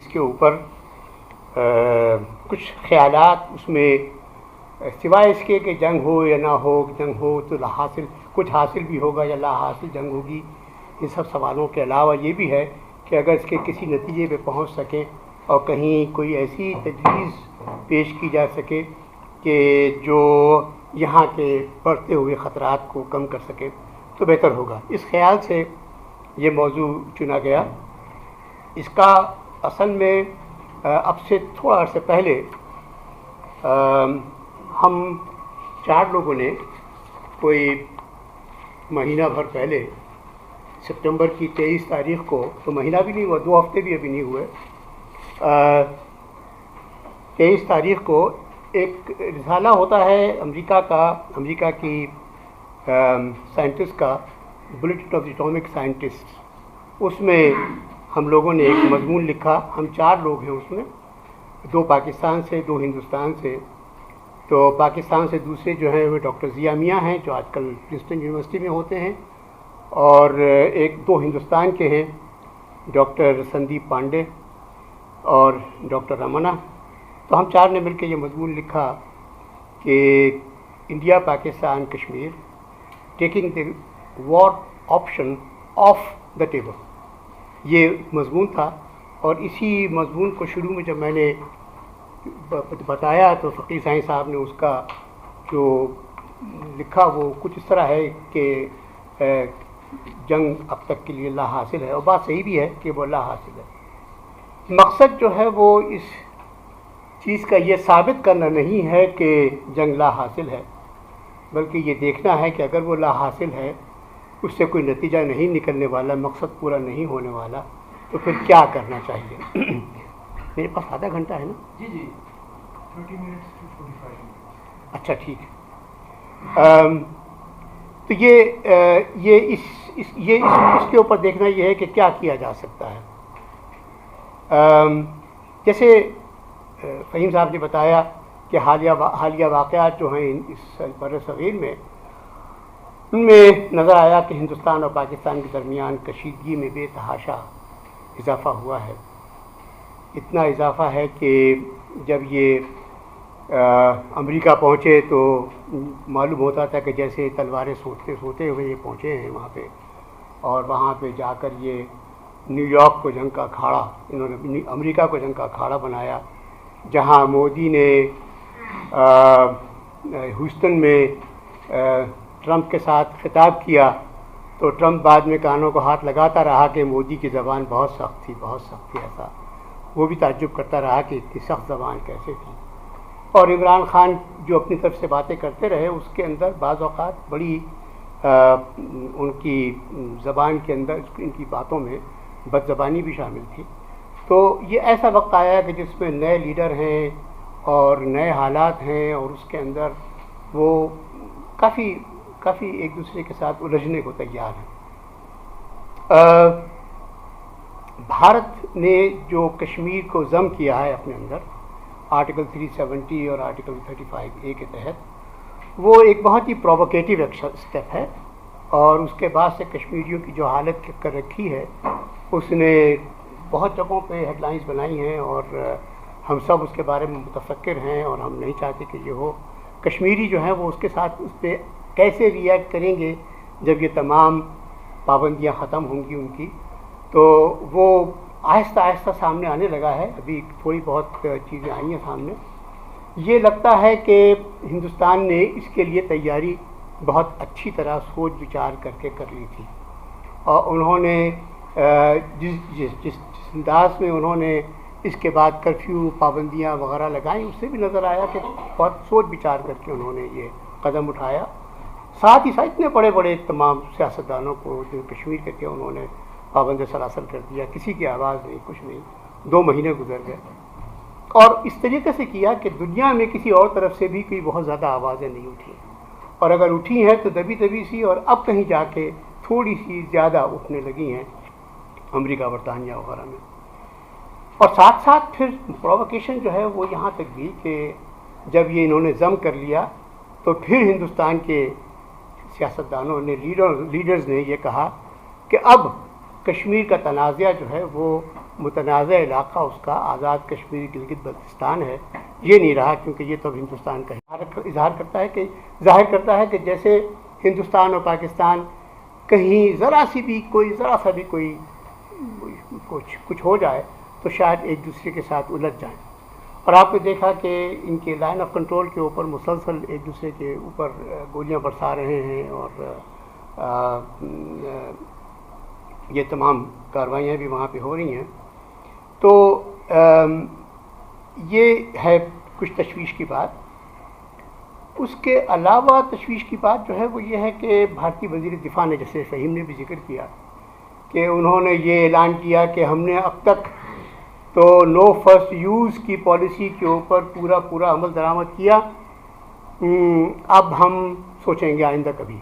اس کے اوپر کچھ خیالات اس میں سوائے اس کے کہ جنگ ہو یا نہ ہو، جنگ ہو تو کچھ حاصل بھی ہوگا یا لا حاصل جنگ ہوگی، ان سب سوالوں کے علاوہ یہ بھی ہے کہ اگر اس کے کسی نتیجے پہ پہنچ سکیں اور کہیں کوئی ایسی تجویز پیش کی جا سکے کہ جو یہاں کے بڑھتے ہوئے خطرات کو کم کر سکے تو بہتر ہوگا۔ اس خیال سے یہ موضوع چنا گیا۔ اس کا اصل میں اب سے تھوڑا عرصے پہلے ہم 4 لوگوں نے کوئی مہینہ بھر پہلے سپتمبر کی 23 تاریخ کو، تو مہینہ بھی نہیں ہوا، 2 ہفتے بھی ابھی نہیں ہوئے، 23 تاریخ کو ایک رسالہ ہوتا ہے امریکہ کی سائنٹسٹ کا، bulletin of the atomic scientist, اس میں ہم لوگوں نے ایک مضمون لکھا۔ ہم 4 لوگ ہیں اس میں، 2 پاکستان سے، 2 ہندوستان سے۔ تو پاکستان سے دوسرے جو ہیں وہ ڈاکٹر ضیاء میاں ہیں جو آج کل پرنسٹن یونیورسٹی میں ہوتے ہیں، اور 2 ہندوستان کے ہیں، ڈاکٹر سندیپ پانڈے اور ڈاکٹر رمنا۔ تو ہم 4 نے مل کے یہ مضمون لکھا کہ India Pakistan Kashmir taking the war option off the table, یہ مضمون تھا۔ اور اسی مضمون کو شروع میں جب میں نے بتایا تو فقیر سائیں صاحب نے اس کا جو لکھا وہ کچھ اس طرح ہے کہ جنگ اب تک کے لیے لا حاصل ہے، اور بات صحیح بھی ہے کہ وہ لا حاصل ہے۔ مقصد جو ہے وہ اس چیز کا یہ ثابت کرنا نہیں ہے کہ جنگ لا حاصل ہے، بلکہ یہ دیکھنا ہے کہ اگر وہ لا حاصل ہے، اس سے کوئی نتیجہ نہیں نکلنے والا، مقصد پورا نہیں ہونے والا، تو پھر کیا کرنا چاہیے۔ میرے پاس آدھا گھنٹہ ہے نا؟ جی 30 منٹس to 45 منٹس۔ اچھا ٹھیک ہے۔ تو یہ اس کے اوپر دیکھنا یہ ہے کہ کیا کیا جا سکتا ہے۔ جیسے فہیم صاحب نے بتایا کہ حالیہ واقعات جو ہیں اس بر صغیر میں، ان میں نظر آیا کہ ہندوستان اور پاکستان کے درمیان کشیدگی میں بے تحاشا اضافہ ہوا ہے۔ اتنا اضافہ ہے کہ جب یہ امریکہ پہنچے تو معلوم ہوتا تھا کہ جیسے تلواریں سوتے ہوئے یہ پہنچے ہیں وہاں پہ، اور وہاں پہ جا کر یہ نیو یارک کو جنگ کا اکھاڑا، انہوں نے امریکہ کو جنگ کا اکھاڑا بنایا، جہاں مودی نے ہیوسٹن میں ٹرمپ کے ساتھ خطاب کیا تو ٹرمپ بعد میں کانوں کو ہاتھ لگاتا رہا کہ مودی کی زبان بہت سخت تھی، بہت سخت تھی، ایسا وہ بھی تعجب کرتا رہا کہ اتنی سخت زبان کیسے تھی۔ اور عمران خان جو اپنی طرف سے باتیں کرتے رہے، اس کے اندر بعض اوقات بڑی ان کی زبان کے اندر، ان کی باتوں میں بد زبانی بھی شامل تھی۔ تو یہ ایسا وقت آیا کہ جس میں نئے لیڈر ہیں اور نئے حالات ہیں، اور اس کے اندر وہ کافی ایک دوسرے کے ساتھ الجھنے کو تیار ہیں۔ بھارت نے جو کشمیر کو ضم کیا ہے اپنے اندر آرٹیکل 370 اور آرٹیکل 35A کے تحت، وہ ایک بہت ہی پرووکیٹیو اسٹیپ ہے، اور اس کے بعد سے کشمیریوں کی جو حالت کر رکھی ہے، اس نے بہت جگہوں پہ ہیڈ لائنز بنائی ہیں، اور ہم سب اس کے بارے میں متفکر ہیں، اور ہم نہیں چاہتے کہ یہ ہو۔ کشمیری جو ہیں وہ اس کے ساتھ اس پہ کیسے ریئیکٹ کریں گے جب یہ تمام پابندیاں ختم ہوں گی ان کی، تو وہ آہستہ آہستہ سامنے آنے لگا ہے۔ ابھی تھوڑی بہت چیزیں آئی ہیں سامنے۔ یہ لگتا ہے کہ ہندوستان نے اس کے لیے تیاری بہت اچھی طرح سوچ بچار کر کے کر لی تھی، اور انہوں نے جس انداز میں انہوں نے اس کے بعد کرفیو پابندیاں وغیرہ لگائیں، اس سے بھی نظر آیا کہ بہت سوچ بچار کر کے انہوں نے یہ قدم اٹھایا۔ ساتھ ہی ساتھ اتنے بڑے بڑے تمام سیاستدانوں کو جو کشمیر کے تھے انہوں نے پابند سلاسل کر دیا، کسی کی آواز نہیں، کچھ نہیں۔ 2 مہینے گزر گئے، اور اس طریقے سے کیا کہ دنیا میں کسی اور طرف سے بھی کوئی بہت زیادہ آوازیں نہیں اٹھی، اور اگر اٹھی ہیں تو دبی سی، اور اب کہیں جا کے تھوڑی سی زیادہ اٹھنے لگی ہیں امریکہ، برطانیہ وغیرہ میں۔ اور ساتھ ساتھ پھر پرووکیشن جو ہے وہ یہاں تک بھی کہ جب یہ انہوں نے ضم کر لیا تو پھر ہندوستان کے سیاستدانوں نے لیڈرز نے یہ کہا کہ اب کشمیر کا تنازعہ جو ہے وہ متنازع علاقہ اس کا آزاد کشمیر گلگت بلتستان ہے، یہ نہیں رہا، کیونکہ یہ تو اب ہندوستان کا ظاہر کرتا ہے کہ جیسے ہندوستان اور پاکستان کہیں ذرا سا بھی کوئی کچھ ہو جائے تو شاید ایک دوسرے کے ساتھ الجھ جائیں. اور آپ نے دیکھا کہ ان کے لائن آف کنٹرول کے اوپر مسلسل ایک دوسرے کے اوپر گولیاں برسا رہے ہیں، اور یہ تمام کارروائیاں بھی وہاں پہ ہو رہی ہیں. تو یہ ہے کچھ تشویش کی بات. اس کے علاوہ تشویش کی بات جو ہے وہ یہ ہے کہ بھارتی وزیر دفاع نے، جیسے فہیم نے بھی ذکر کیا، کہ انہوں نے یہ اعلان کیا کہ ہم نے اب تک تو نو فرسٹ یوز کی پالیسی کے اوپر پورا عمل درآمد کیا، اب ہم سوچیں گے آئندہ کبھی.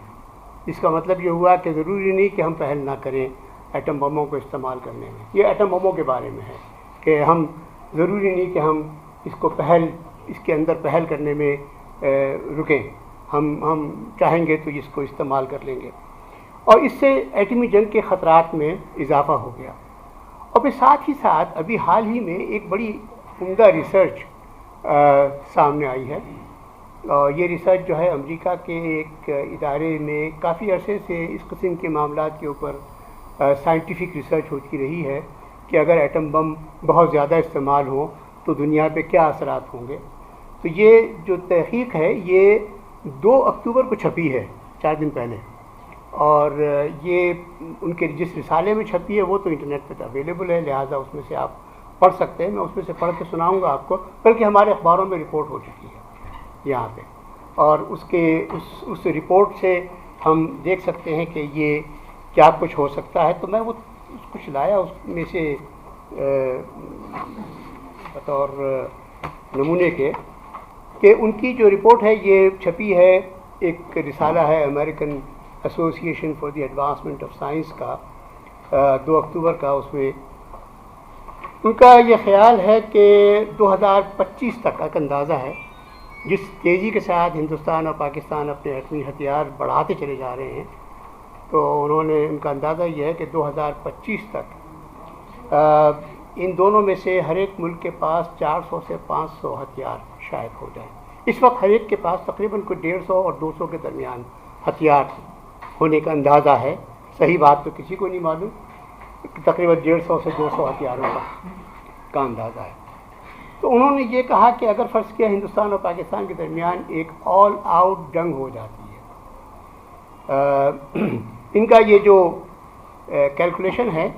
اس کا مطلب یہ ہوا کہ ضروری نہیں کہ ہم پہل نہ کریں ایٹم بموں کو استعمال کرنے میں. یہ ایٹم بموں کے بارے میں ہے کہ ہم ضروری نہیں کہ ہم اس کے اندر پہل کرنے میں رکیں، ہم چاہیں گے تو اس کو استعمال کر لیں گے. اور اس سے ایٹمی جنگ کے خطرات میں اضافہ ہو گیا. اور پھر ساتھ ہی ساتھ ابھی حال ہی میں ایک بڑی عمدہ ریسرچ سامنے آئی ہے. اور یہ ریسرچ جو ہے امریکہ کے ایک ادارے میں کافی عرصے سے اس قسم کے معاملات کے اوپر سائنٹیفک ریسرچ ہوتی رہی ہے کہ اگر ایٹم بم بہت زیادہ استعمال ہوں تو دنیا پہ کیا اثرات ہوں گے. تو یہ جو تحقیق ہے یہ 2 اکتوبر کو چھپی ہے، 4 دن پہلے. اور یہ ان کے جس رسالے میں چھپی ہے وہ تو انٹرنیٹ پہ اویلیبل ہے، لہٰذا اس میں سے آپ پڑھ سکتے ہیں. میں اس میں سے پڑھ کے سناؤں گا آپ کو، بلکہ ہمارے اخباروں میں رپورٹ ہو چکی ہے یہاں پہ. اور اس رپورٹ سے ہم دیکھ سکتے ہیں کہ یہ کیا کچھ ہو سکتا ہے. تو میں وہ کچھ لایا اس میں سے بطور نمونے کے، کہ ان کی جو رپورٹ ہے یہ چھپی ہے، ایک رسالہ ہے American association for the advancement of science کا، 2 اکتوبر کا. اس میں ان کا یہ خیال ہے کہ 2025 تک کا اندازہ ہے، جس تیزی کے ساتھ ہندوستان اور پاکستان اپنے ایٹمی ہتھیار بڑھاتے چلے جا رہے ہیں، تو انہوں نے ان کا اندازہ یہ ہے کہ 2025 تک ان دونوں میں سے ہر ایک ملک کے پاس 400 سے 500 ہتھیار شاید ہو جائیں. اس وقت ہر ایک کے پاس تقریباً کوئی 150 اور 200 کے درمیان ہتھیار ہونے کا اندازہ ہے. صحیح بات تو کسی کو نہیں معلوم، تقریباً 150 سے 200 ہتھیاروں کا اندازہ ہے. تو انہوں نے یہ کہا کہ اگر فرض کیا ہندوستان اور پاکستان کے درمیان ایک آل آؤٹ جنگ ہو جاتی ہے، ان کا یہ جو کیلکولیشن ہے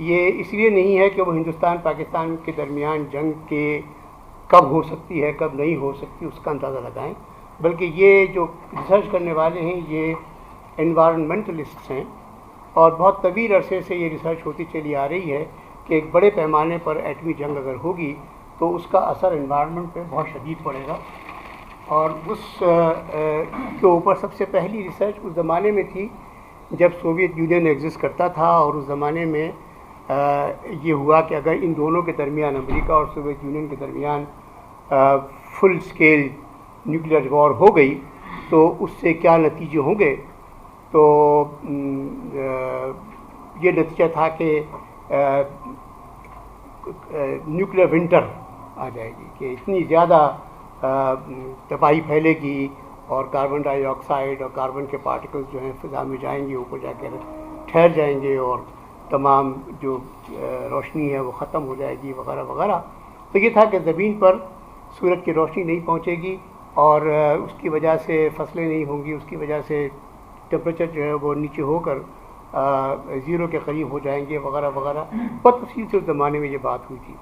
یہ اس لیے نہیں ہے کہ وہ ہندوستان پاکستان کے درمیان جنگ کے کب ہو سکتی ہے کب نہیں ہو سکتی اس کا اندازہ لگائیں، بلکہ یہ جو ریسرچ کرنے والے ہیں یہ انوائرمنٹلسٹس ہیں، اور بہت طویل عرصے سے یہ ریسرچ ہوتی چلی آ رہی ہے کہ ایک بڑے پیمانے پر ایٹمی جنگ اگر ہوگی تو اس کا اثر انوائرمنٹ پہ بہت شدید پڑے گا. اور اس کے اوپر سب سے پہلی ریسرچ اس زمانے میں تھی جب سوویت یونین ایگزسٹ کرتا تھا، اور اس زمانے میں یہ ہوا کہ اگر ان دونوں کے درمیان، امریکہ اور سوویت یونین کے درمیان فل اسکیل نیوکلیئر وار ہو گئی تو اس سے کیا نتیجے ہوں گے. تو یہ نتیجہ تھا کہ نیوکلیئر ونٹر آ جائے گی، کہ اتنی زیادہ تباہی پھیلے گی، اور کاربن ڈائی آکسائڈ اور کاربن کے پارٹیکلز جو ہیں فضا میں جائیں گے، اوپر جا کے ٹھہر جائیں گے، اور تمام جو روشنی ہے وہ ختم ہو جائے گی وغیرہ وغیرہ. تو یہ تھا کہ زمین پر سورج کی روشنی نہیں پہنچے گی، اور اس کی وجہ سے فصلیں نہیں ہوں گی، اس کی وجہ سے ٹیمپریچر جو ہے وہ نیچے ہو کر 0 کے قریب ہو جائیں گے وغیرہ وغیرہ. بہت تفصیل سے اس زمانے میں یہ بات ہوئی تھی.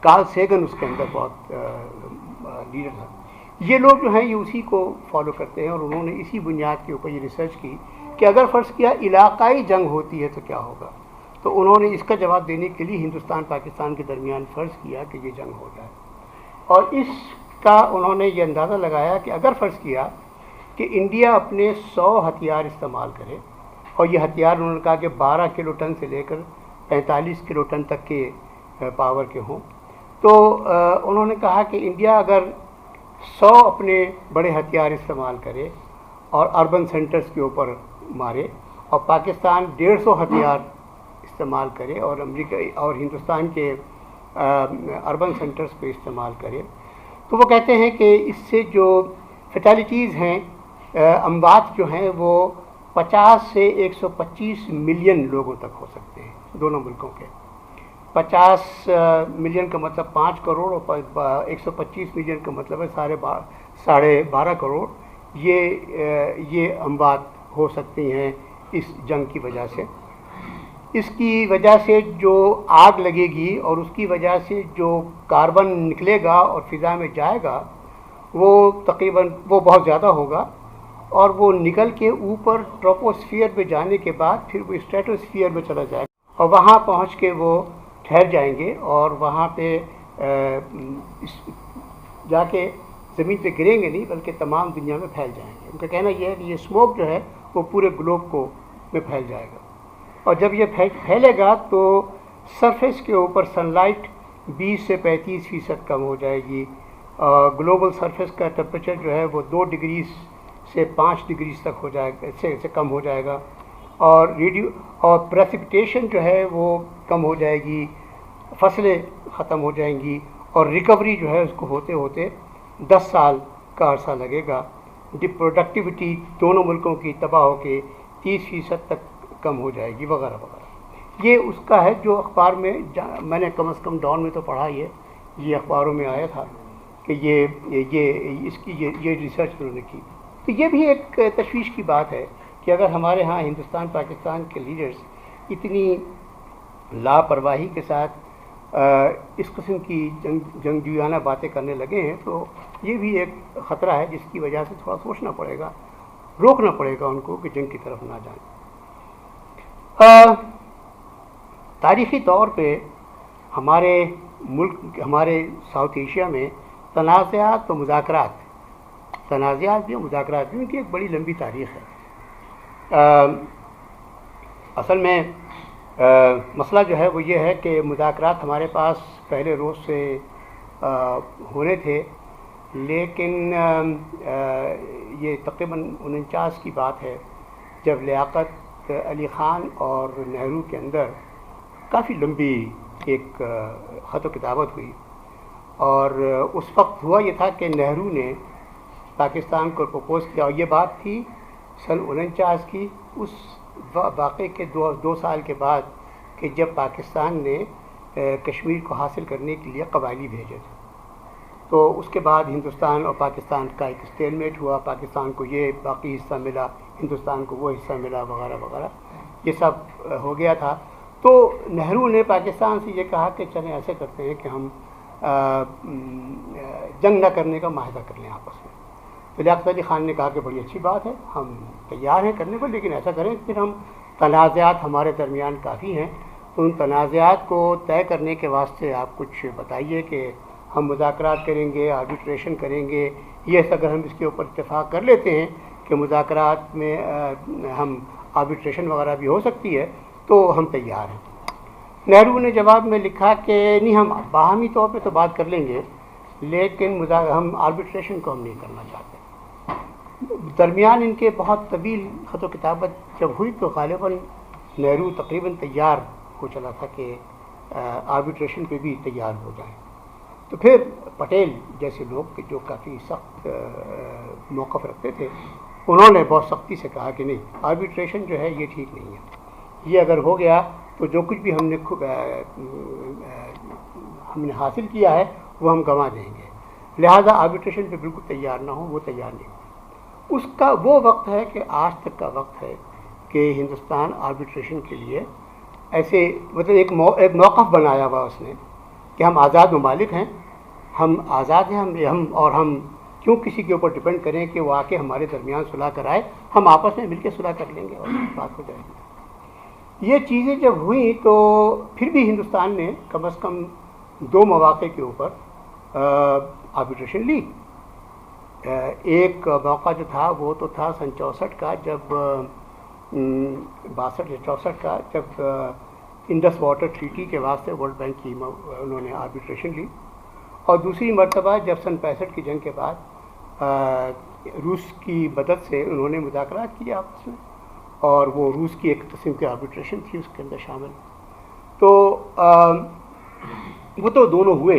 کارل سیگن اس کے اندر بہت لیڈر تھا. یہ لوگ جو ہیں یہ اسی کو فالو کرتے ہیں، اور انہوں نے اسی بنیاد کے اوپر یہ ریسرچ کی کہ اگر فرض کیا علاقائی جنگ ہوتی ہے تو کیا ہوگا. تو انہوں نے اس کا جواب دینے کے لیے ہندوستان پاکستان کے درمیان فرض کیا کہ یہ جنگ ہو جائے، اور اس کا انہوں نے یہ اندازہ لگایا کہ اگر فرض کیا کہ انڈیا اپنے 100 ہتھیار استعمال کرے، اور یہ ہتھیار انہوں نے کہا کہ 12 کلو ٹن سے لے کر 45 کلو ٹن تک کے پاور کے ہوں، تو انہوں نے کہا کہ انڈیا اگر 100 اپنے بڑے ہتھیار استعمال کرے اور اربن سینٹرز کے اوپر مارے، اور پاکستان 150 ہتھیار استعمال کرے اور امریکہ اور ہندوستان کے اربن سینٹرز پہ استعمال کرے، تو وہ کہتے ہیں کہ اس سے جو فیٹیلیٹیز ہیں، اموات جو ہیں، وہ 50 سے 125 ملین لوگوں تک ہو سکتے ہیں دونوں ملکوں کے۔ 50 ملین کا مطلب 5 کروڑ اور 125 ملین کا مطلب ہے 12.5 کروڑ۔ یہ اموات ہو سکتی ہیں اس جنگ کی وجہ سے۔ اس کی وجہ سے جو آگ لگے گی اور اس کی وجہ سے جو کاربن نکلے گا اور فضا میں جائے گا وہ تقریباً بہت زیادہ ہوگا، اور وہ نکل کے اوپر ٹروپوسفیئر میں جانے کے بعد پھر وہ اسٹریٹوسفیئر میں چلا جائے گا اور وہاں پہنچ کے وہ ٹھہر جائیں گے اور وہاں پہ جا کے زمین پہ گریں گے نہیں بلکہ تمام دنیا میں پھیل جائیں گے۔ ان کا کہنا یہ ہے کہ یہ اسموک جو ہے وہ پورے گلوب میں پھیل جائے گا، اور جب یہ پھیلے گا تو سرفیس کے اوپر سن لائٹ 20 سے 35% کم ہو جائے گی، گلوبل سرفیس کا ٹمپریچر جو ہے وہ 2 ڈگری سے 5 ڈگری تک ہو جائے گا، سے کم ہو جائے گا، اور پریسپیٹیشن جو ہے وہ کم ہو جائے گی، فصلیں ختم ہو جائیں گی، اور ریکوری جو ہے اس کو ہوتے ہوتے 10 سال کا عرصہ لگے گا۔ پروڈکٹیوٹی دونوں ملکوں کی تباہ ہو کے 30% تک کم ہو جائے گی، وغیرہ وغیرہ۔ یہ اس کا ہے جو اخبار میں نے کم از کم ڈاؤن میں تو پڑھا ہی ہے، یہ اخباروں میں آیا تھا کہ یہ ریسرچ انہوں نے کی۔ تو یہ بھی ایک تشویش کی بات ہے کہ اگر ہمارے ہاں ہندوستان پاکستان کے لیڈرز اتنی لاپرواہی کے ساتھ اس قسم کی جنگجویانہ باتیں کرنے لگے ہیں تو یہ بھی ایک خطرہ ہے جس کی وجہ سے تھوڑا سوچنا پڑے گا، روکنا پڑے گا ان کو کہ جنگ کی طرف نہ جائیں۔ تاریخی طور پہ ہمارے ملک، ہمارے ساؤتھ ایشیا میں تنازعات و مذاکرات بھی مذاکرات بھی ان کی ایک بڑی لمبی تاریخ ہے۔ اصل میں مسئلہ جو ہے وہ یہ ہے کہ مذاکرات ہمارے پاس پہلے روز سے ہونے تھے، لیکن یہ تقریباً 49 کی بات ہے جب لیاقت علی خان اور نہرو کے اندر کافی لمبی ایک خط و کتابت ہوئی، اور اس وقت ہوا یہ تھا کہ نہرو نے پاکستان کو پرپوز کیا، اور یہ بات تھی سن 49 کی، اس واقعے کے 2 سال کے بعد کہ جب پاکستان نے کشمیر کو حاصل کرنے کے لیے قبائلی بھیجے تھے۔ تو اس کے بعد ہندوستان اور پاکستان کا ایک اسٹیل میٹ ہوا، پاکستان کو یہ باقی حصہ ملا، ہندوستان کو وہ حصہ ملا، وغیرہ وغیرہ، یہ سب ہو گیا تھا۔ تو نہرو نے پاکستان سے یہ کہا کہ چلیں ایسے کرتے ہیں کہ ہم جنگ نہ کرنے کا معاہدہ کر لیں آپس میں۔ تو لیاقت علی خان نے کہا کہ بڑی اچھی بات ہے، ہم تیار ہیں کرنے کو، لیکن ایسا کریں پھر ہم تنازعات ہمارے درمیان کافی ہیں، تو ان تنازعات کو طے کرنے کے واسطے آپ کچھ بتائیے کہ ہم مذاکرات کریں گے، آربیٹریشن کریں گے، یہ اگر ہم اس کے اوپر اتفاق کر لیتے ہیں کہ مذاکرات میں ہم آربیٹریشن وغیرہ بھی ہو سکتی ہے تو ہم تیار ہیں۔ نہرو نے جواب میں لکھا کہ نہیں، ہم باہمی طور پہ تو بات کر لیں گے لیکن ہم آربیٹریشن کو ہم نہیں کرنا چاہتے۔ درمیان ان کے بہت طویل خط و کتابت جب ہوئی تو غالباً نہرو تقریباً تیار ہو چلا تھا کہ آربیٹریشن پہ بھی تیار ہو جائیں۔ تو پھر پٹیل جیسے لوگ جو کافی سخت موقف رکھتے تھے، انہوں نے بہت سختی سے کہا کہ نہیں، آربیٹریشن جو ہے یہ ٹھیک نہیں ہے، یہ اگر ہو گیا تو جو کچھ بھی ہم نے حاصل کیا ہے وہ ہم گنوا دیں گے، لہذا آربیٹریشن پہ بالکل تیار نہ ہو، وہ تیار نہیں۔ اس کا وہ وقت ہے کہ آج تک کا وقت ہے کہ ہندوستان آربیٹریشن کے لیے ایسے مطلب ایک موقف بنایا ہوا اس نے کہ ہم آزاد ممالک ہیں، ہم آزاد ہیں، ہم کیوں کسی کے اوپر ڈپینڈ کریں کہ وہ آ کے ہمارے درمیان صلح کرائے، ہم آپس میں مل کے صلح کر لیں گے اور بات ہو جائے گی۔ یہ چیزیں جب ہوئیں تو پھر بھی ہندوستان نے کم از کم 2 مواقع کے اوپر آربیٹریشن لی۔ ایک موقع جو تھا وہ تو تھا سن 64 کا، جب 62 یا 64 کا، جب انڈس واٹر ٹریٹی کے واسطے ورلڈ بینک کی انہوں نے آربیٹریشن لی، اور دوسری مرتبہ جب سن 65 کی جنگ کے بعد روس کی مدد سے انہوں نے مذاکرات کیے آپس میں، اور وہ روس کی ایک قسم کی آربیٹریشن تھی اس کے اندر شامل۔ تو وہ تو دونوں ہوئے،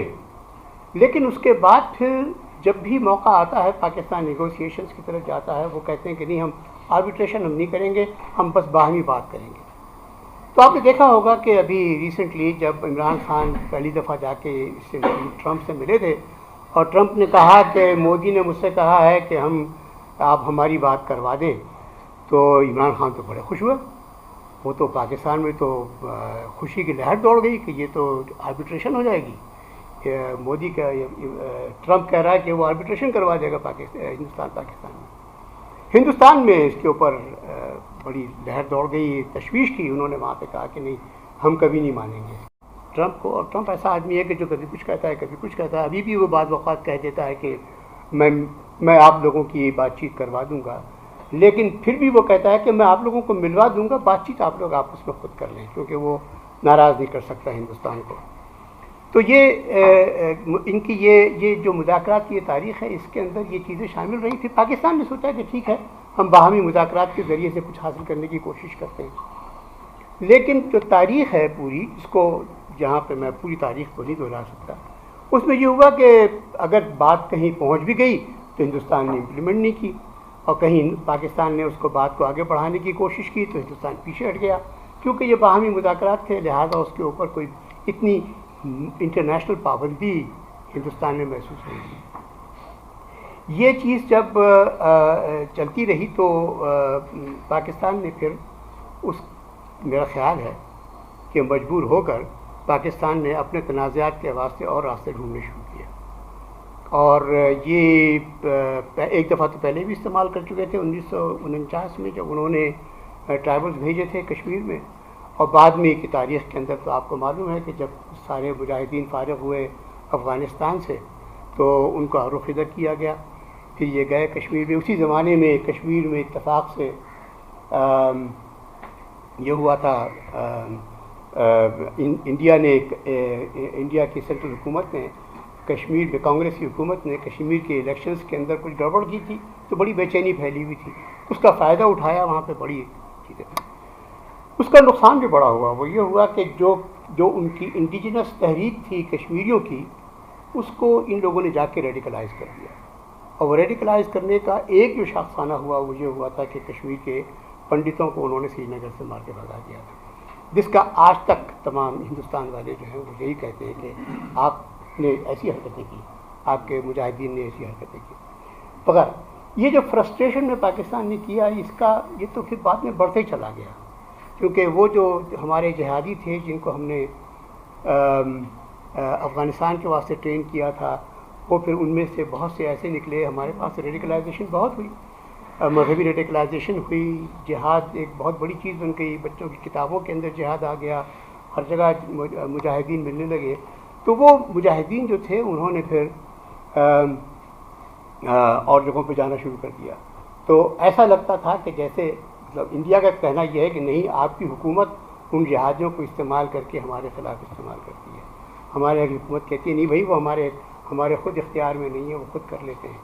لیکن اس کے بعد پھر جب بھی موقع آتا ہے پاکستان نیگوسیشنز کی طرف جاتا ہے، وہ کہتے ہیں کہ نہیں، ہم آربیٹریشن ہم نہیں کریں گے، ہم بس باہمی بات کریں گے۔ تو آپ نے دیکھا ہوگا کہ ابھی ریسنٹلی جب عمران خان پہلی دفعہ جا کے اس سے ٹرمپ سے ملے تھے، اور ٹرمپ نے کہا کہ مودی نے مجھ سے کہا ہے کہ آپ ہماری بات کروا دیں، تو عمران خان تو بڑے خوش ہوئے، وہ تو پاکستان میں تو خوشی کی لہر دوڑ گئی کہ یہ تو آربیٹریشن ہو جائے گی، مودی کا ٹرمپ کہہ رہا ہے کہ وہ آربیٹریشن کروا دے گا ہندوستان پاکستان میں۔ ہندوستان میں اس کے اوپر بڑی لہر دوڑ گئی، تشویش کی، انہوں نے وہاں پہ کہا کہ نہیں، ہم کبھی نہیں مانیں گے ٹرمپ کو۔ اور ٹرمپ ایسا آدمی ہے کہ جو کبھی کچھ کہتا ہے کبھی کچھ کہتا ہے، ابھی بھی وہ بعض اوقات کہہ دیتا ہے کہ میں آپ لوگوں کی بات چیت کروا دوں گا، لیکن پھر بھی وہ کہتا ہے کہ میں آپ لوگوں کو ملوا دوں گا، بات چیت آپ لوگ آپس میں خود کر لیں، کیونکہ وہ ناراض نہیں کر سکتا ہندوستان کو۔ تو یہ ان کی یہ جو مذاکرات کی یہ تاریخ ہے، اس کے اندر یہ چیزیں شامل رہی تھی۔ پاکستان نے سوچا کہ ٹھیک ہے، ہم باہمی مذاکرات کے ذریعے سے کچھ حاصل کرنے کی کوشش کرتے ہیں، لیکن جو تاریخ ہے پوری، اس کو جہاں پہ میں پوری تاریخ کو نہیں دہرا سکتا، اس میں یہ ہوا کہ اگر بات کہیں پہنچ بھی گئی تو ہندوستان نے امپلیمنٹ نہیں کی، اور کہیں پاکستان نے اس کو بات کو آگے بڑھانے کی کوشش کی تو ہندوستان پیچھے ہٹ گیا، کیونکہ یہ باہمی مذاکرات تھے، لہٰذا اس کے اوپر کوئی اتنی انٹرنیشنل پابندی ہندوستان نے محسوس نہیں کی۔ یہ چیز جب چلتی رہی تو پاکستان نے پھر میرا خیال ہے کہ مجبور ہو کر پاکستان نے اپنے تنازعات کے واسطے اور راستے ڈھونڈنے شروع کیے، اور یہ ایک دفعہ تو پہلے بھی استعمال کر چکے تھے 1949 میں، جب انہوں نے ٹرائبلز بھیجے تھے کشمیر میں، اور بعد میں کی تاریخ کے اندر تو آپ کو معلوم ہے کہ جب سارے مجاہدین فارغ ہوئے افغانستان سے تو ان کا رخ ادھر کیا گیا، پھر یہ گئے کشمیر میں۔ اسی زمانے میں کشمیر میں اتفاق سے یہ ہوا تھا، انڈیا کی سینٹرل حکومت نے کشمیر میں، کانگریس کی حکومت نے کشمیر کے الیکشنز کے اندر کچھ گڑبڑ کی تھی، تو بڑی بے چینی پھیلی ہوئی تھی، اس کا فائدہ اٹھایا وہاں پہ بڑی چیزیں۔ اس کا نقصان بھی بڑا ہوا، وہ یہ ہوا کہ جو ان کی انڈیجنس تحریک تھی کشمیریوں کی، اس کو ان لوگوں نے جا کے ریڈیکلائز کر دیا، اور وہ ریڈیکلائز کرنے کا ایک جو شاخسانہ ہوا وہ یہ ہوا تھا کہ کشمیر کے پنڈتوں کو انہوں نے سری نگر سے مار کے بھگا دیا تھا، جس کا آج تک تمام ہندوستان والے جو ہیں وہ یہی کہتے ہیں کہ آپ نے ایسی حرکتیں کی، آپ کے مجاہدین نے ایسی حرکتیں کی مگر یہ جو فرسٹریشن میں پاکستان نے کیا، یہ تو پھر بعد میں بڑھتے ہی چلا گیا، کیونکہ وہ جو ہمارے جہادی تھے جن کو ہم نے افغانستان کے واسطے ٹرین کیا تھا، وہ پھر ان میں سے بہت سے ایسے نکلے، ہمارے پاس ریڈیکلائزیشن بہت ہوئی، مذہبی ریڈیکلائزیشن ہوئی، جہاد ایک بہت بڑی چیز بن گئی، بچوں کی کتابوں کے اندر جہاد آ گیا، ہر جگہ مجاہدین ملنے لگے، تو وہ مجاہدین جو تھے انہوں نے پھر اور جگہوں پہ جانا شروع کر دیا۔ تو ایسا لگتا تھا کہ جیسے انڈیا کا کہنا یہ ہے کہ نہیں، آپ کی حکومت ان جہازوں کو استعمال کر کے ہمارے خلاف استعمال کرتی ہے، ہمارے حکومت کہتی ہے نہیں بھائی، وہ ہمارے خود اختیار میں نہیں ہے، وہ خود کر لیتے ہیں۔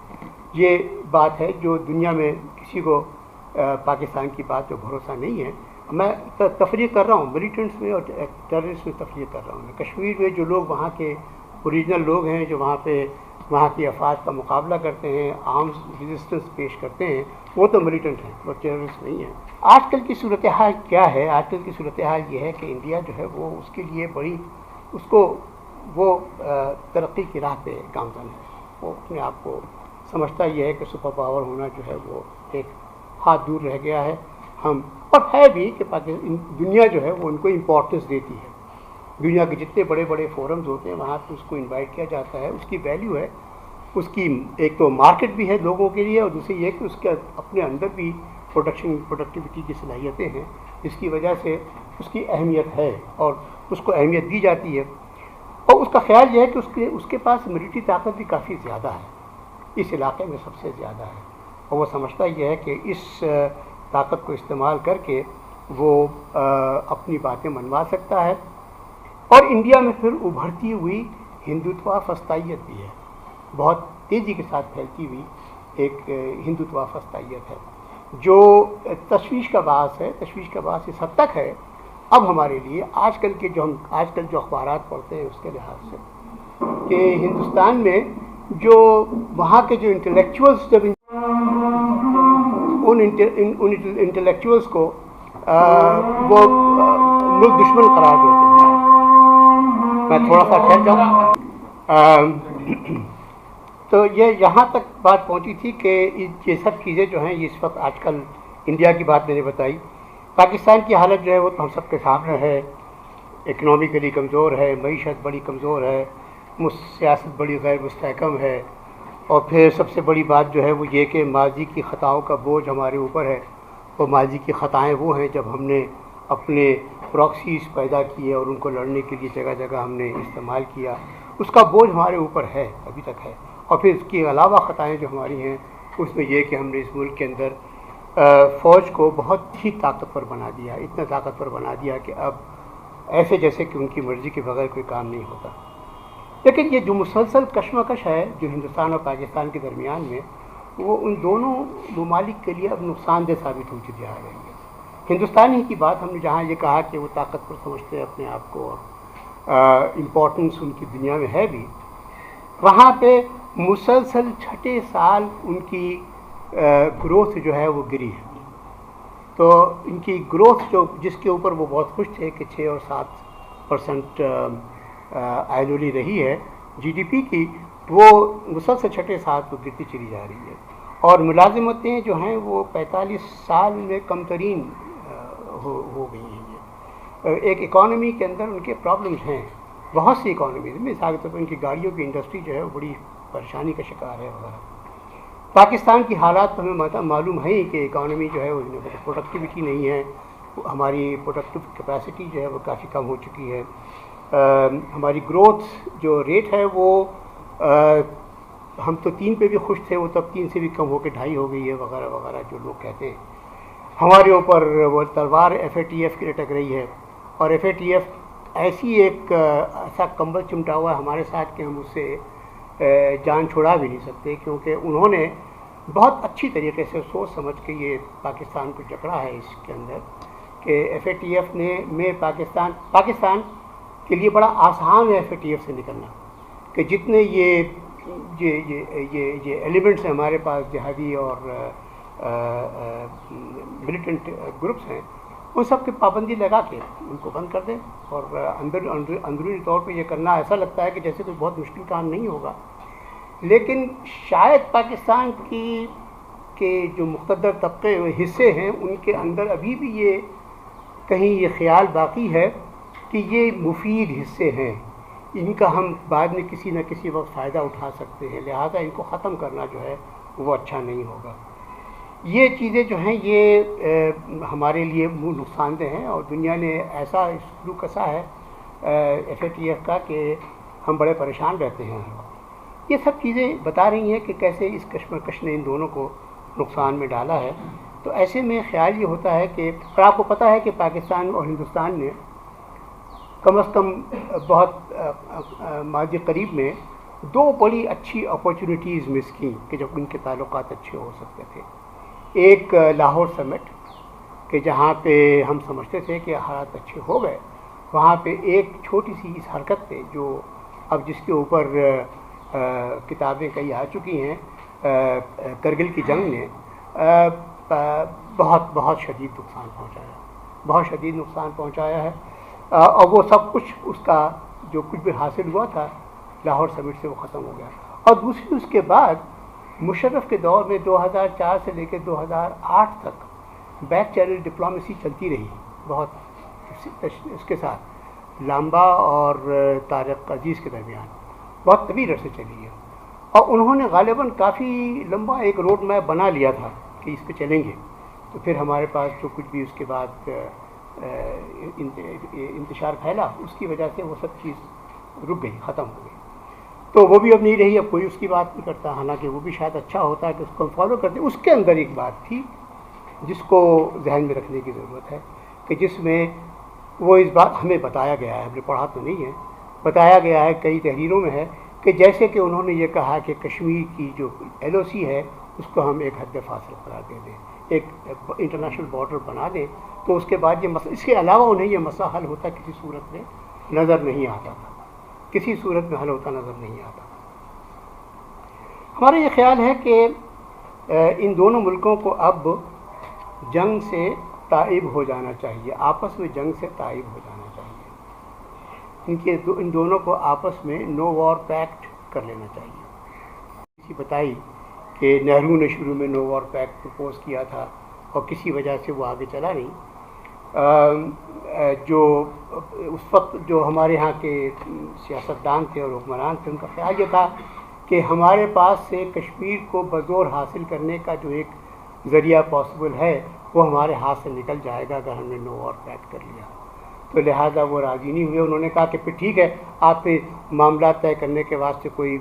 یہ بات ہے جو دنیا میں کسی کو پاکستان کی بات پہ بھروسہ نہیں ہے۔ میں تفریق کر رہا ہوں ملیٹنٹس میں اور ٹیررسٹ میں، تفریق کر رہا ہوں میں۔ کشمیر میں جو لوگ وہاں کے اوریجنل لوگ ہیں، جو وہاں کی افواج کا مقابلہ کرتے ہیں، آرمز ریزسٹنس پیش کرتے ہیں، وہ تو ملیٹنٹ ہیں، وہ ٹیررسٹ نہیں ہیں۔ آج کل کی صورتحال کیا ہے؟ آج کل کی صورتحال یہ ہے کہ انڈیا جو ہے وہ اس کے لیے وہ ترقی کی راہ پہ گامزن ہے، وہ اپنے آپ کو سمجھتا یہ ہے کہ سپر پاور ہونا جو ہے وہ ایک ہاتھ دور رہ گیا ہے۔ اور ہے بھی کہ دنیا جو ہے وہ ان کو امپورٹنس دیتی ہے، دنیا کے جتنے بڑے بڑے فورمز ہوتے ہیں وہاں پہ اس کو انوائٹ کیا جاتا ہے، اس کی ویلیو ہے، اس کی ایک تو مارکیٹ بھی ہے لوگوں کے لیے، اور دوسری یہ کہ اس کے اپنے اندر بھی پروڈکٹیوٹی کی صلاحیتیں ہیں، جس کی وجہ سے اس کی اہمیت ہے اور اس کو اہمیت دی جاتی ہے۔ اور اس کا خیال یہ ہے کہ اس کے پاس ملٹری طاقت بھی کافی زیادہ ہے، اس علاقے میں سب سے زیادہ ہے، اور وہ سمجھتا یہ ہے کہ اس طاقت کو استعمال کر کے وہ اپنی باتیں منوا سکتا ہے۔ اور انڈیا میں پھر ابھرتی ہوئی ہندوتوا فسطائیت بھی ہے، بہت تیزی کے ساتھ پھیلتی ہوئی ایک ہندوتوا فسطائیت ہے، جو تشویش کا باعث ہے۔ تشویش کا باعث اس حد تک ہے اب ہمارے لیے آج کل جو اخبارات پڑھتے ہیں اس کے لحاظ سے کہ ہندوستان میں جو وہاں کے جو انٹلیکچوئلس جب ان انٹلیکچوئلس کو وہ ملک دشمن قرار دیتے ہیں. میں تھوڑا سا ٹھہر جاؤں. تو یہ یہاں تک بات پہنچی تھی کہ یہ سب چیزیں جو ہیں یہ اس وقت آج کل انڈیا کی بات میں نے بتائی. پاکستان کی حالت جو ہے وہ ہم سب کے سامنے ہے. اکنامکلی کمزور ہے, معیشت بڑی کمزور ہے, سیاست بڑی غیر مستحکم ہے, اور پھر سب سے بڑی بات جو ہے وہ یہ کہ ماضی کی خطاؤں کا بوجھ ہمارے اوپر ہے. اور ماضی کی خطائیں وہ ہیں جب ہم نے اپنے پراکسیز پیدا کیے اور ان کو لڑنے کے لیے جگہ جگہ ہم نے استعمال کیا, اس کا بوجھ ہمارے اوپر ہے, ابھی تک ہے. اور پھر اس کے علاوہ خطائیں جو ہماری ہیں اس میں یہ کہ ہم نے اس ملک کے اندر فوج کو بہت ہی طاقتور بنا دیا, اتنا طاقتور بنا دیا کہ اب ایسے جیسے کہ ان کی مرضی کے بغیر کوئی کام نہیں ہوتا. لیکن یہ جو مسلسل کشمکش ہے جو ہندوستان اور پاکستان کے درمیان میں, وہ ان دونوں ممالک کے لیے اب نقصان دہ ثابت ہوتی جا رہی ہے. ہندوستان ہی کی بات ہم نے جہاں یہ کہا کہ وہ طاقتور سمجھتے ہیں اپنے آپ کو اور امپورٹنس ان کی دنیا میں ہے بھی, وہاں پہ مسلسل چھٹے سال ان کی گروتھ جو ہے وہ گری ہے. تو ان کی گروتھ جو جس کے اوپر وہ بہت خوش تھے کہ 6 اور 7% اینولی رہی ہے جی ڈی پی کی, وہ مسلسل چھٹے سال کو گرتی چلی جا رہی ہے. اور ملازمتیں جو ہیں وہ 45 سال میں کم ترین ہو گئی ہیں. ایک اکانومی کے اندر ان کے پرابلمز ہیں, بہت سی اکانومیز میں, مثال کے طور پر ان کی گاڑیوں کی انڈسٹری جو ہے وہ بڑی پریشانی کا شکار ہے وغیرہ. پاکستان کی حالات تو ہمیں معلوم ہے ہی کہ اکانومی جو ہے وہ پروڈکٹیوٹی نہیں ہے, ہماری پروڈکٹیو کیپیسٹی جو ہے وہ کافی کم ہو چکی ہے. ہماری گروتھ جو ریٹ ہے وہ ہم تو 3 پہ بھی خوش تھے, وہ تب 3 سے بھی کم ہو کے 2.5 ہو گئی ہے وغیرہ وغیرہ جو لوگ کہتے ہیں. ہمارے اوپر وہ تلوار FATF کی لٹک رہی ہے, اور FATF ایسی ایسا کمبل چمٹا ہوا ہے ہمارے ساتھ کہ ہم اس سے جان چھڑا بھی نہیں سکتے, کیونکہ انہوں نے بہت اچھی طریقے سے سوچ سمجھ کے یہ پاکستان کو جکڑا ہے اس کے اندر کہ FATF میں پاکستان کے لیے بڑا آسان ہے FATF سے نکلنا, کہ جتنے یہ ایلیمنٹس ہیں ہمارے پاس, جہادی اور ملیٹنٹ گروپس ہیں, ان سب کی پابندی لگا کے ان کو بند کر دیں. اور اندرونی طور پہ یہ کرنا ایسا لگتا ہے کہ جیسے کوئی بہت مشکل کام نہیں ہوگا, لیکن شاید پاکستان کے جو مقتدر طبقے حصے ہیں ان کے اندر ابھی بھی کہیں یہ خیال باقی ہے کہ یہ مفید حصے ہیں, ان کا ہم بعد میں کسی نہ کسی وقت فائدہ اٹھا سکتے ہیں, لہٰذا ان کو ختم کرنا جو ہے وہ اچھا نہیں ہوگا. یہ چیزیں جو ہیں یہ ہمارے لیے نقصان دہ ہیں, اور دنیا نے ایسا سلوک کسا ہے FATF کا کہ ہم بڑے پریشان رہتے ہیں. یہ سب چیزیں بتا رہی ہیں کہ کیسے اس کشمکش نے ان دونوں کو نقصان میں ڈالا ہے. تو ایسے میں خیال یہ ہوتا ہے کہ, اور آپ کو پتہ ہے کہ پاکستان اور ہندوستان نے کم از کم بہت ماضی قریب میں 2 بڑی اچھی اپارچونیٹیز مس کی کہ جب ان کے تعلقات اچھے ہو سکتے تھے. ایک لاہور سمٹ کہ جہاں پہ ہم سمجھتے تھے کہ حالات اچھے ہو گئے, وہاں پہ ایک چھوٹی سی اس حرکت پہ جو اب جس کے اوپر کتابیں کئی آ چکی ہیں, کرگل کی جنگ نے بہت شدید نقصان پہنچایا ہے. اور وہ سب کچھ اس کا جو کچھ بھی حاصل ہوا تھا لاہور سمٹ سے وہ ختم ہو گیا. اور دوسری اس کے بعد مشرف کے دور میں 2004 سے لے کے 2008 تک بیک چینل ڈپلومیسی چلتی رہی بہت, اس کے ساتھ لامبا اور طارق عزیز کے درمیان بہت طویل عرصے چلی ہے. اور انہوں نے غالباً کافی لمبا ایک روڈ میپ بنا لیا تھا کہ اس پہ چلیں گے. تو پھر ہمارے پاس جو کچھ بھی اس کے بعد انتشار پھیلا, اس کی وجہ سے وہ سب چیز رک گئی, ختم ہو گئی. تو وہ بھی اب نہیں رہی, اب کوئی اس کی بات نہیں کرتا, حالانکہ وہ بھی شاید اچھا ہوتا ہے کہ اس کو ہم فالو کرتے. اس کے اندر ایک بات تھی جس کو ذہن میں رکھنے کی ضرورت ہے کہ جس میں وہ اس بات ہمیں بتایا گیا ہے, ہم نے پڑھا تو نہیں ہے, بتایا گیا ہے کئی تحریروں میں ہے کہ جیسے کہ انہوں نے یہ کہا کہ کشمیر کی جو LOC ہے اس کو ہم ایک حد فاصل قرار دے دیں, ایک انٹرنیشنل بارڈر بنا دیں تو اس کے بعد یہ مسئلہ، اس کے علاوہ انہیں یہ مسئلہ حل ہوتا کسی صورت میں نظر نہیں آتا تھا، کسی صورت میں حل ہوتا نظر نہیں آتا. ہمارا یہ خیال ہے کہ ان دونوں ملکوں کو اب جنگ سے تائب ہو جانا چاہیے، آپس میں جنگ سے تائب ہو جانا چاہیے. ان دونوں کو آپس میں نو وار پیکٹ کر لینا چاہیے. اسی بتائی کہ نہرو نے شروع میں نو وار پیکٹ پرپوز کیا تھا اور کسی وجہ سے وہ آگے چلا نہیں. جو اس وقت جو ہمارے ہاں کے سیاستدان تھے اور حکمران تھے، ان کا خیال یہ تھا کہ ہمارے پاس سے کشمیر کو بزور حاصل کرنے کا جو ایک ذریعہ پاسبل ہے وہ ہمارے ہاتھ سے نکل جائے گا اگر ہم نے نو وار پیکٹ کر لیا. تو لہٰذا وہ راضی نہیں ہوئے. انہوں نے کہا کہ پھر ٹھیک ہے، آپ معاملات طے کرنے کے واسطے کوئی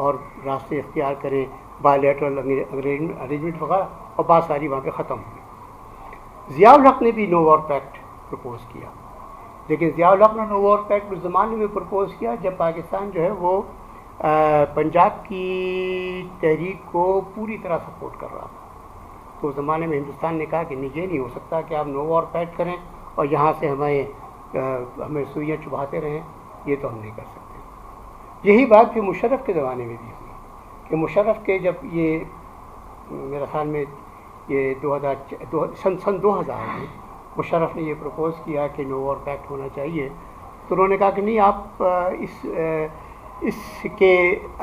اور راستے اختیار کریں، بائیلیٹرل ارینجمنٹ وغیرہ، اور بات ساری وہاں پہ ختم ہوئی. ضیاء الحق نے بھی نو وار پیکٹ پرپوز کیا، لیکن ضیاء الحق نے نو وار پیکٹ اس زمانے میں پرپوز کیا جب پاکستان جو ہے وہ پنجاب کی تحریک کو پوری طرح سپورٹ کر رہا تھا. تو اس زمانے میں ہندوستان نے کہا کہ نہیں، یہ نہیں ہو سکتا کہ آپ نو وار پیکٹ کریں اور یہاں سے ہمیں سوئیاں چبھاتے رہیں، یہ تو ہم نہیں کر سکتے. یہی بات پھر مشرف کے زمانے میں بھی ہوئی کہ مشرف کے جب یہ میرے خیال میں یہ سن 2000 میں مشرف نے یہ پرپوز کیا کہ نو وار پیکٹ ہونا چاہیے، تو انہوں نے کہا کہ نہیں، آپ اس کے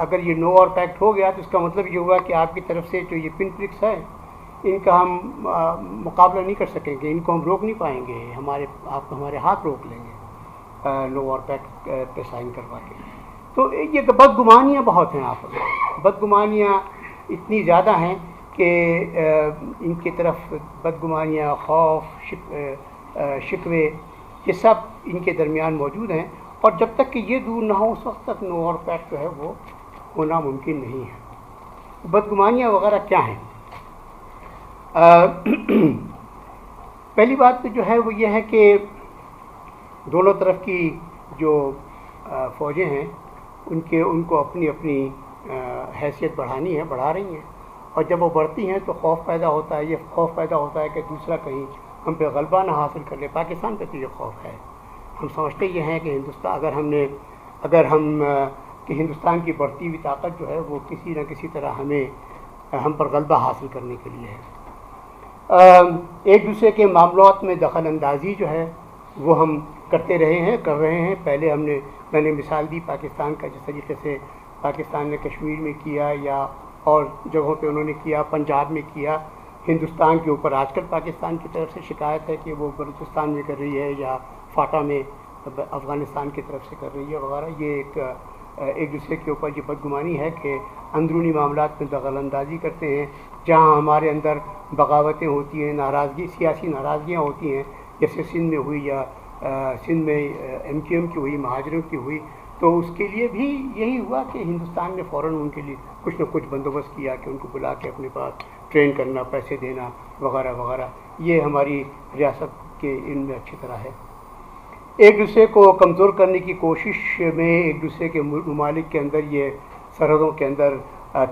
اگر یہ نو وار پیکٹ ہو گیا تو اس کا مطلب یہ ہوا کہ آپ کی طرف سے جو یہ پن پرکس ہے ان کا ہم مقابلہ نہیں کر سکیں گے، ان کو ہم روک نہیں پائیں گے، آپ ہمارے ہاتھ روک لیں گے نو وار پیکٹ پہ سائن کروا کے. تو یہ بدگمانیاں بہت ہیں آپس میں، بدگمانیاں اتنی زیادہ ہیں کہ ان کی طرف بدگمانیاں، خوف، شکوے، یہ سب ان کے درمیان موجود ہیں. اور جب تک کہ یہ دور نہ ہو اس وقت تک نو وار پیکٹ جو ہے وہ ہونا ممکن نہیں ہے. بدگمانیاں وغیرہ کیا ہیں؟ پہلی بات جو ہے وہ یہ ہے کہ دونوں طرف کی جو فوجیں ہیں ان کو اپنی اپنی حیثیت بڑھانی ہے، بڑھا رہی ہیں، اور جب وہ بڑھتی ہیں تو خوف پیدا ہوتا ہے. یہ خوف پیدا ہوتا ہے کہ دوسرا کہیں ہم پہ غلبہ نہ حاصل کر لے. پاکستان پہ تو یہ خوف ہے. ہم سمجھتے یہ ہیں کہ ہندوستان کی بڑھتی ہوئی طاقت جو ہے وہ کسی نہ کسی طرح ہم پر غلبہ حاصل کرنے کے لیے ہے. ایک دوسرے کے معاملات میں دخل اندازی جو ہے وہ ہم کر رہے ہیں. پہلے میں نے مثال دی پاکستان کا، جس طریقے سے پاکستان نے کشمیر میں کیا یا اور جگہوں پہ انہوں نے کیا، پنجاب میں کیا. ہندوستان کے اوپر آج کل پاکستان کی طرف سے شکایت ہے کہ وہ بلوچستان میں کر رہی ہے یا فاٹا میں افغانستان کی طرف سے کر رہی ہے وغیرہ. یہ ایک دوسرے کے اوپر یہ بدگمانی ہے کہ اندرونی معاملات میں دخل اندازی کرتے ہیں. جہاں ہمارے اندر بغاوتیں ہوتی ہیں، سیاسی ناراضگیاں ہوتی ہیں، جیسے سندھ میں ہوئی یا سندھ میں MQM کی ہوئی، مہاجروں کی ہوئی، تو اس کے لیے بھی یہی ہوا کہ ہندوستان نے فوراً ان کے لیے کچھ نہ کچھ بندوبست کیا کہ ان کو بلا کے اپنے پاس ٹرین کرنا، پیسے دینا وغیرہ وغیرہ. یہ ہماری ریاست کے ان میں اچھی طرح ہے. ایک دوسرے کو کمزور کرنے کی کوشش میں ایک دوسرے کے ممالک کے اندر، یہ سرحدوں کے اندر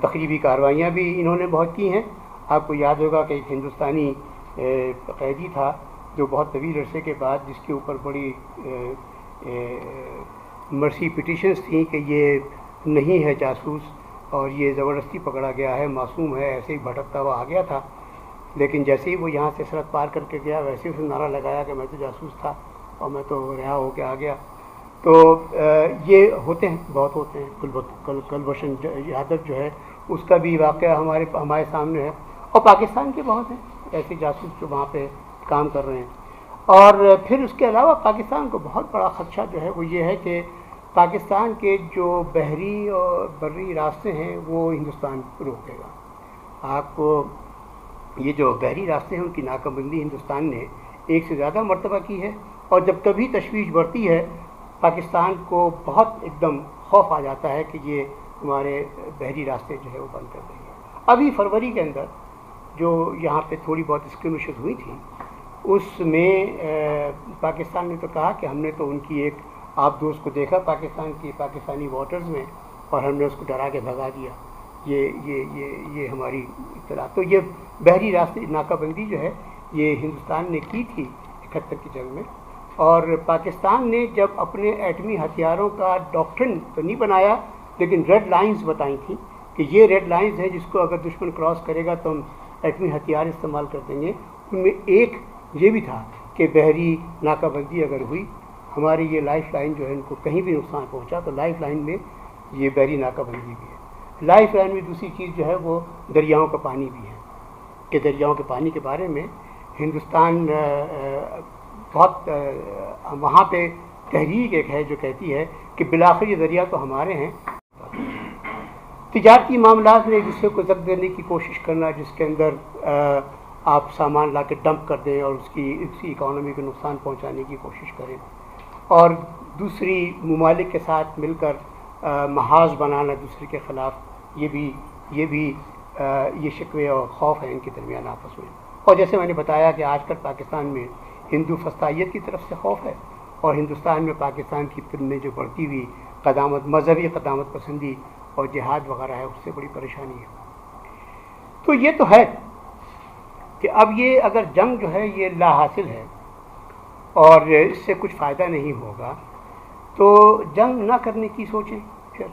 تخریبی کارروائیاں بھی انہوں نے بہت کی ہیں. آپ کو یاد ہوگا کہ ایک ہندوستانی قیدی تھا جو بہت طویل عرصے کے بعد، جس کے اوپر بڑی مرسی پٹیشنز تھیں کہ یہ نہیں ہے جاسوس اور یہ زبردستی پکڑا گیا ہے، معصوم ہے، ایسے ہی بھٹکتا ہوا آ گیا تھا. لیکن جیسے ہی وہ یہاں سے سرحد پار کر کے گیا ویسے ہی اس نے نعرہ لگایا کہ میں تو جاسوس تھا اور میں تو رہا ہو کے آ گیا. تو یہ ہوتے ہیں، بہت ہوتے ہیں. کلبھوشن یادو جو ہے اس کا بھی واقعہ ہمارے سامنے ہے، اور پاکستان کے بہت ہیں ایسے جاسوس جو وہاں پہ کام کر رہے ہیں. اور پھر اس کے علاوہ پاکستان کو بہت بڑا خدشہ جو ہے وہ یہ ہے کہ پاکستان کے جو بحری اور بری راستے ہیں وہ ہندوستان روکے گا. آپ کو یہ جو بحری راستے ہیں ان کی ناکہ بندی ہندوستان نے ایک سے زیادہ مرتبہ کی ہے، اور جب کبھی تشویش بڑھتی ہے پاکستان کو بہت ایک دم خوف آ جاتا ہے کہ یہ ہمارے بحری راستے جو ہے وہ بند کر دیں گے. ابھی فروری کے اندر جو یہاں پہ تھوڑی بہت اسکرمشز ہوئی تھیں اس میں پاکستان نے تو کہا کہ ہم نے تو ان کی ایک آب دوست کو دیکھا پاکستانی واٹرز میں، اور ہم نے اس کو ڈرا کے بھگا دیا. یہ ہماری اطلاع. تو یہ بحری راستے ناکہ بندی جو ہے یہ ہندوستان نے کی تھی 71 کی جنگ میں. اور پاکستان نے جب اپنے ایٹمی ہتھیاروں کا ڈاکٹرن تو نہیں بنایا لیکن ریڈ لائنز بتائی تھیں کہ یہ ریڈ لائنز ہیں جس کو اگر دشمن کراس کرے گا تو ہم ایٹمی ہتھیار استعمال کر دیں گے. ان میں ایک یہ بھی تھا کہ بحری ناکہ بندی اگر ہوئی ہماری یہ لائف لائن جو ہے ان کو کہیں بھی نقصان پہنچا تو لائف لائن میں یہ بحری ناکہ بندی بھی ہے. لائف لائن میں دوسری چیز جو ہے وہ دریاؤں کا پانی بھی ہے کہ دریاؤں کے پانی کے بارے میں ہندوستان بہت وہاں پہ تحریک ایک ہے جو کہتی ہے کہ بالآخر یہ دریا تو ہمارے ہیں. تجارتی معاملات میں ایک دوسرے کو زد دینے کی کوشش کرنا جس کے اندر آپ سامان لا کے ڈمپ کر دیں اور اس کی اکانومی کو نقصان پہنچانے کی کوشش کریں اور دوسری ممالک کے ساتھ مل کر محاذ بنانا دوسرے کے خلاف یہ بھی شکوے اور خوف ہے ان کے درمیان آپس میں. اور جیسے میں نے بتایا کہ آج کل پاکستان میں ہندو فسطائیت کی طرف سے خوف ہے اور ہندوستان میں پاکستان کی میں جو بڑھتی ہوئی مذہبی قدامت پسندی اور جہاد وغیرہ ہے اس سے بڑی پریشانی ہے. تو یہ تو ہے کہ اب یہ اگر جنگ جو ہے یہ لا حاصل ہے اور اس سے کچھ فائدہ نہیں ہوگا تو جنگ نہ کرنے کی سوچیں پھر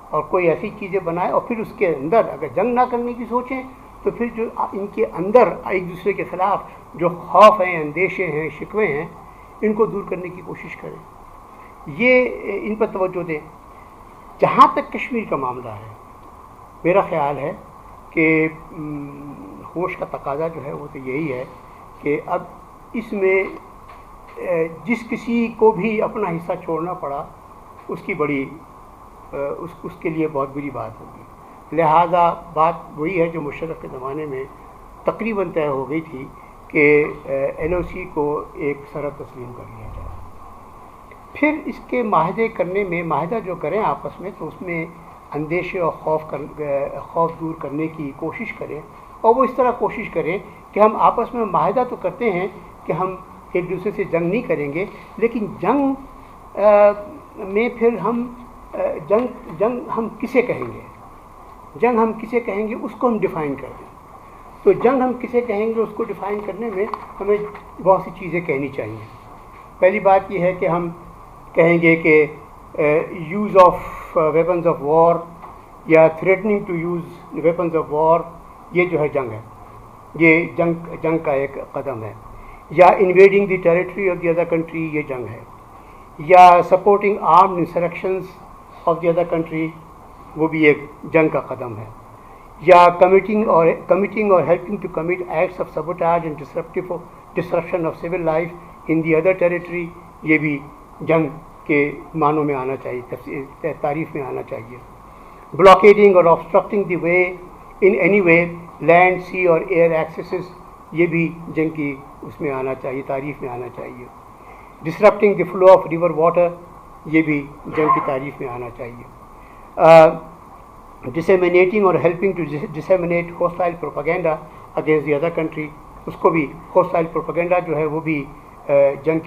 اور کوئی ایسی چیزیں بنائیں اور پھر اس کے اندر اگر جنگ نہ کرنے کی سوچیں تو پھر جو ان کے اندر ایک دوسرے کے خلاف جو خوف ہیں اندیشے ہیں شکوے ہیں ان کو دور کرنے کی کوشش کریں. یہ ان پر توجہ دیں. جہاں تک کشمیر کا معاملہ ہے میرا خیال ہے کہ ہوش کا تقاضا جو ہے وہ تو یہی ہے کہ اب اس میں جس کسی کو بھی اپنا حصہ چھوڑنا پڑا اس کی بڑی اس کے لیے بہت بری بات ہوگی. لہذا بات وہی ہے جو مشرف کے زمانے میں تقریباً طے ہو گئی تھی کہ LOC کو ایک سرحد تسلیم کر لیا جائے. پھر اس کے معاہدے کرنے میں معاہدہ جو کریں آپس میں تو اس میں اندیشے اور خوف دور کرنے کی کوشش کریں اور وہ اس طرح کوشش کریں کہ ہم آپس میں معاہدہ تو کرتے ہیں کہ ہم ایک دوسرے سے جنگ نہیں کریں گے لیکن جنگ میں پھر جنگ ہم کسے کہیں گے اس کو ہم ڈیفائن کر دیں. تو جنگ ہم کسے کہیں گے اس کو ڈیفائن کرنے میں ہمیں بہت سی چیزیں کہنی چاہیے. پہلی بات یہ ہے کہ ہم کہیں گے کہ use of weapons of war یا threatening to use weapons of war یہ جو ہے جنگ ہے, یہ جنگ کا ایک قدم ہے. یا invading the territory of the other country یہ جنگ ہے. یا supporting armed insurrections of the other country وہ بھی ایک جنگ کا قدم ہے. یا کمیٹنگ اور helping to commit acts of sabotage and disruption of civil life in the other territory یہ بھی جنگ کے معنوں میں آنا چاہیے, تعریف میں آنا چاہیے. بلاکیڈنگ اور آبسٹرکٹنگ دی وے ان اینی وے لینڈ سی اور ایئر ایکسیسز یہ بھی جنگ کی اس میں آنا چاہیے, تعریف میں آنا چاہیے. Disrupting the flow of river water یہ بھی جنگ کی تعریف میں آنا چاہیے. ڈسیمینیٹنگ اور helping to disseminate hostile propaganda against the other country اس کو بھی ہوسٹائل پروپیگنڈا جو ہے وہ بھی جنگ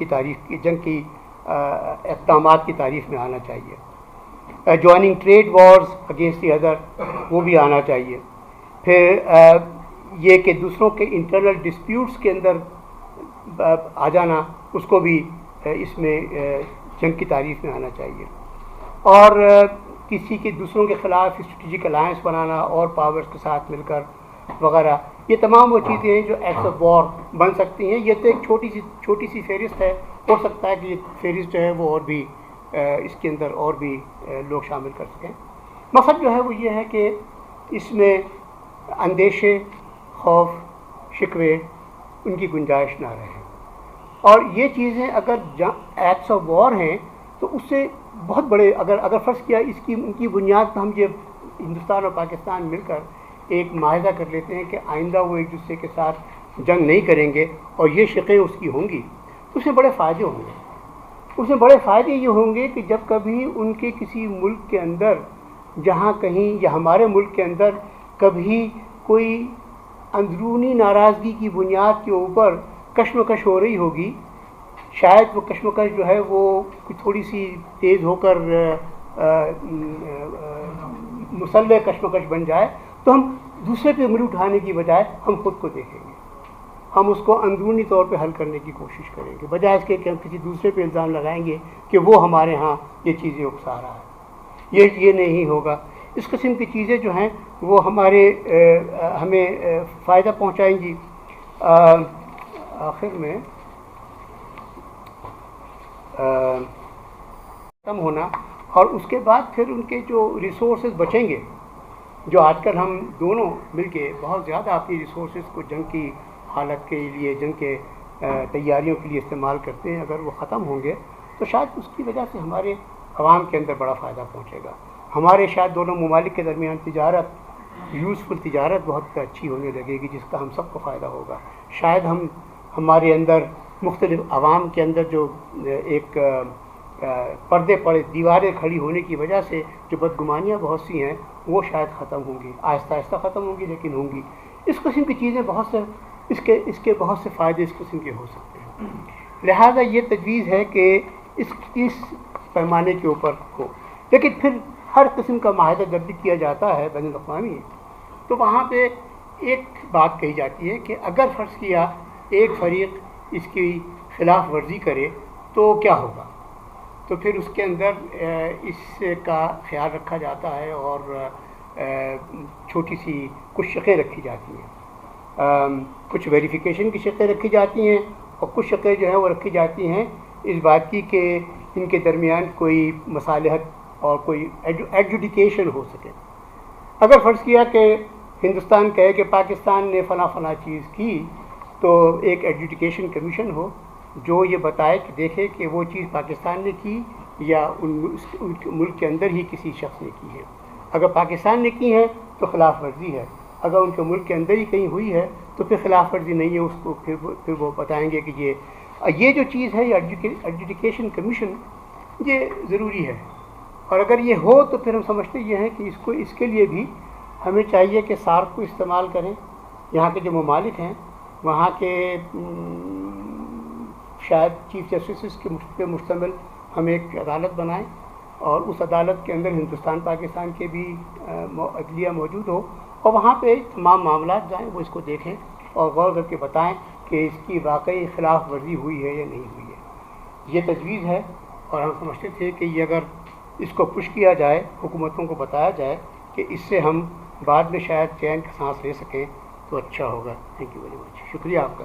کی اقدامات کی تعریف میں آنا چاہیے. Joining trade wars against the other وہ بھی آنا چاہیے. پھر یہ کہ دوسروں کے انٹرنل ڈسپیوٹس کے اندر آ جانا اس کو بھی اس میں جنگ کی تعریف میں آنا چاہیے. اور کسی کے دوسروں کے خلاف اسٹریٹجک الائنس بنانا اور پاورز کے ساتھ مل کر وغیرہ یہ تمام وہ چیزیں ہیں جو ایکٹس آف وار بن سکتی ہیں. یہ تو ایک چھوٹی سی فہرست ہے, ہو سکتا ہے کہ یہ فہرست جو ہے وہ اور بھی اس کے اندر اور بھی لوگ شامل کر سکیں. مقصد جو ہے وہ یہ ہے کہ اس میں اندیشے خوف شکوے ان کی گنجائش نہ رہے. اور یہ چیزیں اگر ایکٹس آف وار ہیں تو اس سے بہت بڑے اگر فرض کیا ان کی بنیاد پر ہم یہ ہندوستان اور پاکستان مل کر ایک معاہدہ کر لیتے ہیں کہ آئندہ وہ ایک دوسرے کے ساتھ جنگ نہیں کریں گے اور یہ شقیں اس کی ہوں گی تو اس میں بڑے فائدے ہوں گے. اس میں بڑے فائدے یہ ہوں گے کہ جب کبھی ان کے کسی ملک کے اندر جہاں کہیں یا ہمارے ملک کے اندر کبھی کوئی اندرونی ناراضگی کی بنیاد کے اوپر کشمکش ہو رہی ہوگی, شاید وہ کشمکش جو ہے وہ تھوڑی سی تیز ہو کر مسلح کشمکش بن جائے تو ہم دوسرے پہ انگلی اٹھانے کی بجائے ہم خود کو دیکھیں گے، ہم اس کو اندرونی طور پہ حل کرنے کی کوشش کریں گے، بجائے اس کے کہ ہم کسی دوسرے پہ الزام لگائیں گے کہ وہ ہمارے ہاں یہ چیزیں اکسا رہا ہے۔ یہ نہیں ہوگا۔ اس قسم کی چیزیں جو ہیں وہ ہمیں فائدہ پہنچائیں گی۔ آخر میں ختم ہونا، اور اس کے بعد پھر ان کے جو ریسورسز بچیں گے، جو آج کل ہم دونوں مل کے بہت زیادہ اپنی ریسورسز کو جنگ کی حالت کے لیے، جنگ کے تیاریوں کے لیے استعمال کرتے ہیں، اگر وہ ختم ہوں گے تو شاید اس کی وجہ سے ہمارے عوام کے اندر بڑا فائدہ پہنچے گا۔ ہمارے شاید دونوں ممالک کے درمیان تجارت، یوزفل تجارت بہت اچھی ہونے لگے گی، جس کا ہم سب کو فائدہ ہوگا۔ شاید ہمارے اندر مختلف عوام کے اندر جو ایک پردے پڑے، دیواریں کھڑی ہونے کی وجہ سے جو بدگمانیاں بہت سی ہیں وہ شاید ختم ہوں گی، آہستہ آہستہ ختم ہوں گی لیکن ہوں گی۔ اس قسم کی چیزیں بہت سے اس کے بہت سے فائدے اس قسم کے ہو سکتے ہیں۔ لہٰذا یہ تجویز ہے کہ اس پیمانے کے اوپر ہو، لیکن پھر ہر قسم کا معاہدہ جب بھی کیا جاتا ہے بین الاقوامی، تو وہاں پہ ایک بات کہی جاتی ہے کہ اگر فرض کیا ایک فریق اس کی خلاف ورزی کرے تو کیا ہوگا، تو پھر اس کے اندر اس کا خیال رکھا جاتا ہے اور چھوٹی سی کچھ شقیں رکھی جاتی ہیں، کچھ ویریفیکیشن کی شقیں رکھی جاتی ہیں، اور کچھ شقیں جو ہیں وہ رکھی جاتی ہیں اس بات کی کہ ان کے درمیان کوئی مصالحت اور کوئی ایڈجوڈیکیشن ہو سکے۔ اگر فرض کیا کہ ہندوستان کہے کہ پاکستان نے فلاں چیز کی، تو ایک ایڈجوڈیکیشن کمیشن ہو جو یہ بتائے کہ دیکھے کہ وہ چیز پاکستان نے کی یا ان ملک کے اندر ہی کسی شخص نے کی ہے۔ اگر پاکستان نے کی ہے تو خلاف ورزی ہے، اگر ان کے ملک کے اندر ہی کہیں ہوئی ہے تو پھر خلاف ورزی نہیں ہے، اس کو پھر وہ بتائیں گے کہ یہ جو چیز ہے، یہ ایڈجوڈیکیشن کمیشن، یہ ضروری ہے۔ اور اگر یہ ہو تو پھر ہم سمجھتے یہ ہیں کہ اس کے لیے بھی ہمیں چاہیے کہ سارک کو استعمال کریں۔ یہاں کے جو ممالک ہیں وہاں کے شاید چیف جسٹسز کے مشتمل ہم ایک عدالت بنائیں، اور اس عدالت کے اندر ہندوستان پاکستان کے بھی عدلیہ موجود ہو، اور وہاں پہ تمام معاملات جائیں، وہ اس کو دیکھیں اور غور کر کے بتائیں کہ اس کی واقعی خلاف ورزی ہوئی ہے یا نہیں ہوئی ہے۔ یہ تجویز ہے، اور ہم سمجھتے تھے کہ یہ اگر اس کو پش کیا جائے، حکومتوں کو بتایا جائے کہ اس سے ہم بعد میں شاید چین کا سانس لے سکیں تو اچھا ہوگا۔ تھینک یو ویری مچ، شکریہ آپ کا۔